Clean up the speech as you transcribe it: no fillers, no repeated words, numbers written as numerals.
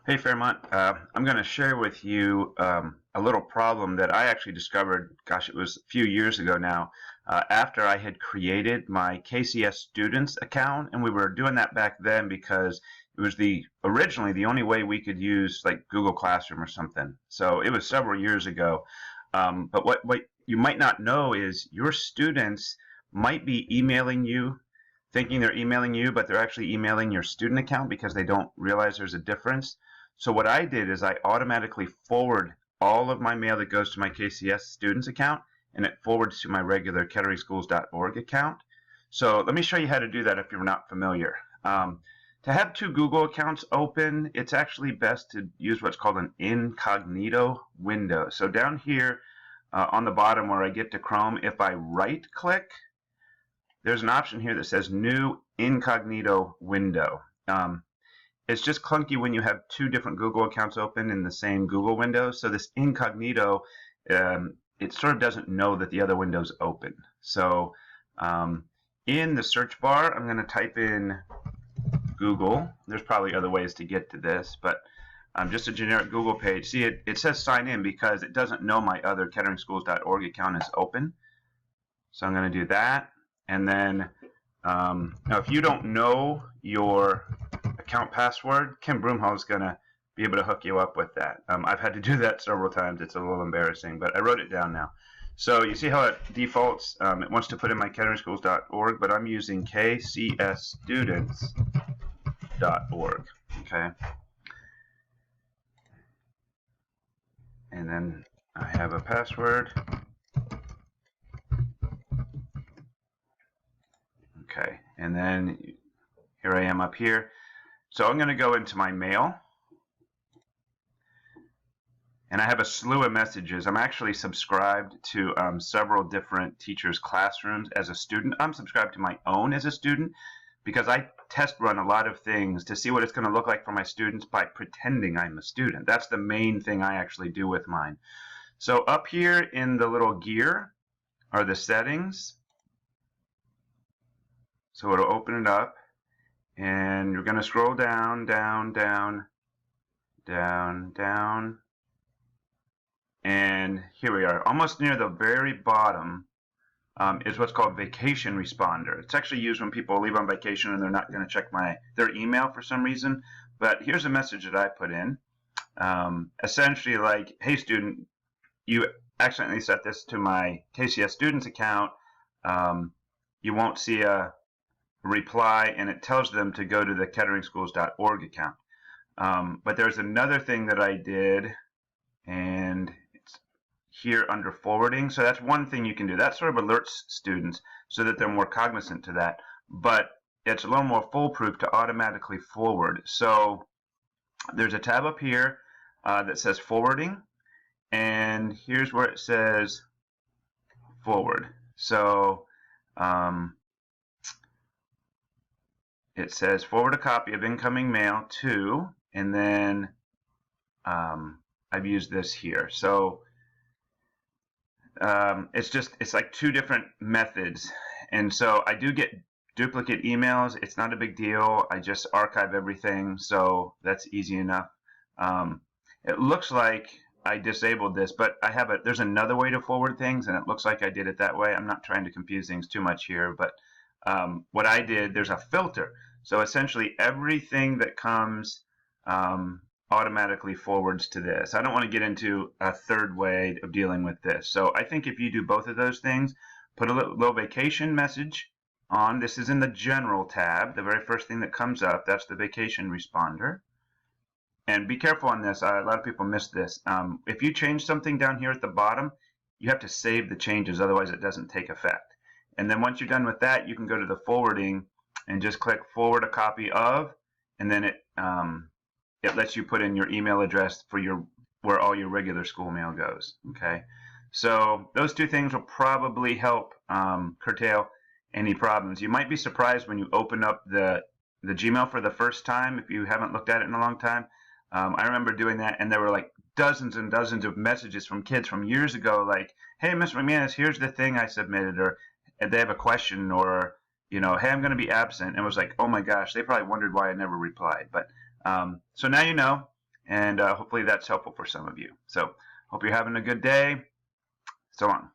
Hey Fairmont, I'm going to share with you a little problem that I actually discovered, gosh, it was a few years ago now, after I had created my KCS students account, and we were doing that back then because it was originally the only way we could use like Google Classroom or something. So it was several years ago. But what you might not know is your students might be emailing you, thinking they're emailing you, but they're actually emailing your student account because they don't realize there's a difference. So what I did is I automatically forward all of my mail that goes to my KCS students account, and it forwards to my regular ketteringschools.org account. So let me show you how to do that if you're not familiar. To have two Google accounts open, it's actually best to use what's called an incognito window. So down here on the bottom where I get to Chrome, if I right click, there's an option here that says New Incognito Window. It's just clunky when you have two different Google accounts open in the same Google window. So this incognito, it sort of doesn't know that the other window's open. So in the search bar, I'm going to type in Google. There's probably other ways to get to this, but just a generic Google page. See, it says sign in because it doesn't know my other ketteringschools.org account is open. So I'm going to do that. And then now if you don't know your account password, Kim Broomhall is going to be able to hook you up with that. I've had to do that several times. It's a little embarrassing, but I wrote it down now. So you see how it defaults? It wants to put in my ketteringschools.org, but I'm using kcsstudents.org. Okay. And then I have a password. Okay. And then here I am up here. So I'm going to go into my mail, and I have a slew of messages. I'm actually subscribed to several different teachers' classrooms as a student. I'm subscribed to my own as a student because I test run a lot of things to see what it's going to look like for my students by pretending I'm a student. That's the main thing I actually do with mine. So up here in the little gear are the settings. So it'll open it up. And you're going to scroll down, down, down, down, down. And here we are. Almost near the very bottom is what's called vacation responder. It's actually used when people leave on vacation and they're not going to check their email for some reason. But here's a message that I put in. Essentially like, hey student, you accidentally set this to my KCS students account. You won't see a reply, and it tells them to go to the ketteringschools.org account. But there's another thing that I did, and it's here under forwarding. So that's one thing you can do. That sort of alerts students so that they're more cognizant to that. But it's a little more foolproof to automatically forward. So there's a tab up here that says forwarding, and here's where it says forward. So it says forward a copy of incoming mail to, and then I've used this here. So it's like two different methods. And so I do get duplicate emails. It's not a big deal. I just archive everything. So that's easy enough. It looks like I disabled this, but there's another way to forward things, and it looks like I did it that way. I'm not trying to confuse things too much here, but what I did, there's a filter. So essentially everything that comes automatically forwards to this. I don't want to get into a third way of dealing with this. So I think if you do both of those things, put a little vacation message on. This is in the general tab, the very first thing that comes up. That's the vacation responder. And be careful on this. A lot of people miss this. If you change something down here at the bottom, you have to save the changes, otherwise it doesn't take effect. And then once you're done with that, you can go to the forwarding and just click forward a copy of, and then it lets you put in your email address for where all your regular school mail goes. Okay, so those two things will probably help curtail any problems. You might be surprised when you open up the Gmail for the first time if you haven't looked at it in a long time. I remember doing that, and there were like dozens and dozens of messages from kids from years ago, like, "Hey, Mr. McManus, here's the thing I submitted," or they have a question, or "Hey, I'm going to be absent." And it was like, oh my gosh, they probably wondered why I never replied. But so now you know. and hopefully that's helpful for some of you. So hope you're having a good day. So long.